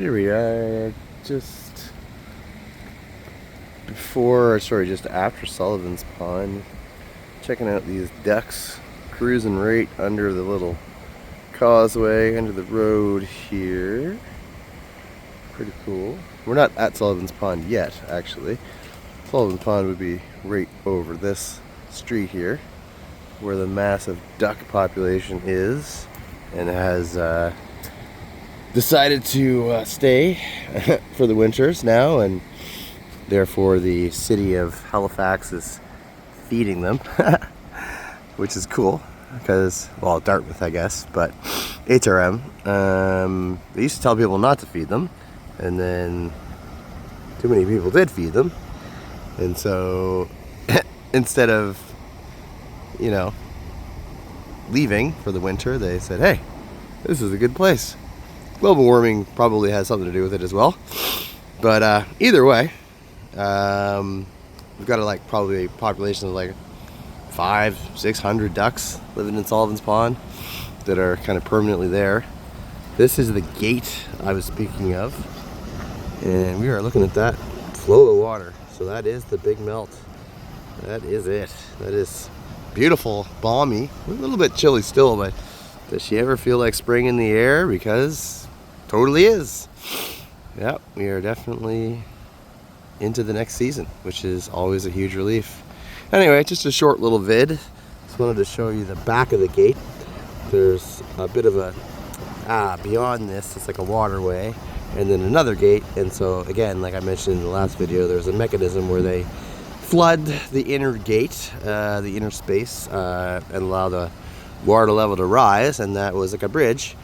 Here we are, just after Sullivan's Pond, checking out these ducks cruising right under the little causeway, under the road here. Pretty cool. We're not at Sullivan's Pond yet, actually. Sullivan's Pond would be right over this street here, where the massive duck population is, and has decided to stay for the winters now, and therefore the city of Halifax is feeding them, which is cool because, well, Dartmouth, I guess, but HRM. They used to tell people not to feed them, and then too many people did feed them, and so instead of, you know, leaving for the winter, they said, hey, this is a good place. Global warming probably has something to do with it as well, but either way, we've got probably a population of like 500-600 ducks living in Sullivan's Pond that are kind of permanently there. This is the gate I was speaking of, and we are looking at that flow of water. So that is the big melt. That is it. That is beautiful, balmy, a little bit chilly still, but does she ever feel like spring in the air? Because totally is. Yep, we are definitely into the next season, which is always a huge relief. Anyway, just a short little vid. Just wanted to show you the back of the gate. There's a bit of a, beyond this, it's like a waterway, and then another gate. And so again, like I mentioned in the last video, there's a mechanism where they flood the inner gate, the inner space, and allow the water level to rise, and that was like a bridge.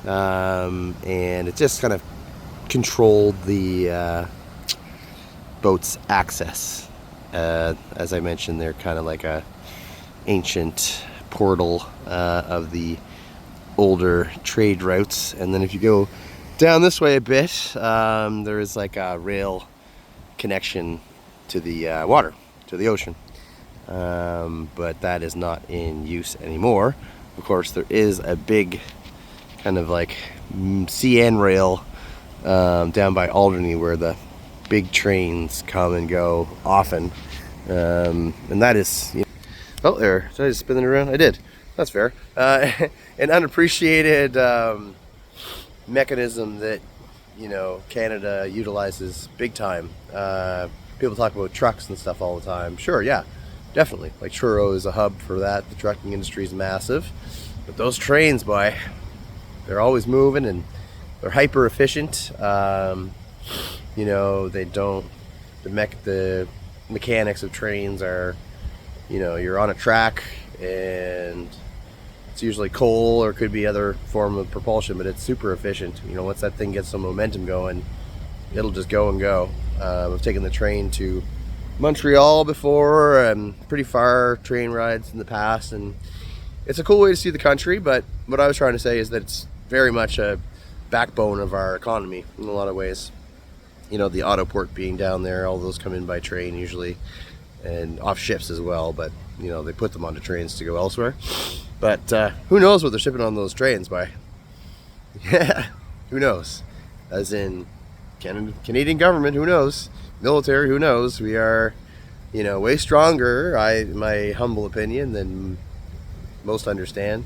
And it just kind of controlled the boat's access. As I mentioned, they're kind of like a ancient portal of the older trade routes. And then if you go down this way a bit, there is like a rail connection to the water, to the ocean. But that is not in use anymore. Of course, there is a big kind of like CN rail down by Alderney where the big trains come and go often, and that is, you know, oh, there, did I just spin it around? I did. That's fair. An unappreciated mechanism that, you know, Canada utilizes big time. People talk about trucks and stuff all the time. Sure, yeah, definitely. Like Truro is a hub for that. The trucking industry is massive, but those trains, boy, they're always moving and they're hyper efficient. You know, they don't, the mechanics of trains are, you know, you're on a track and it's usually coal or could be other form of propulsion, but it's super efficient. You know, once that thing gets some momentum going, it'll just go and go. I've taken the train to Montreal before, and pretty far train rides in the past, and it's a cool way to see the country. But what I was trying to say is that it's very much a backbone of our economy in a lot of ways. You know, the auto port being down there, all those come in by train usually, and off ships as well, but you know, they put them onto trains to go elsewhere. But who knows what they're shipping on those trains by? Yeah, who knows? As in Canadian government, who knows? Military, who knows? We are, you know, way stronger, in my humble opinion, than most understand.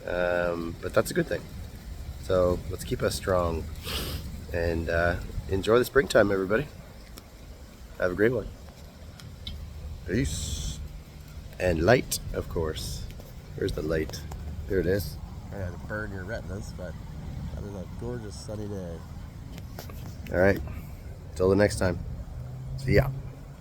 But that's a good thing. So let's keep us strong and enjoy the springtime, everybody. Have a great one. Peace. And light, of course. Where's the light? There it is. I had to burn your retinas, but that is a gorgeous sunny day. All right. Till the next time. See ya.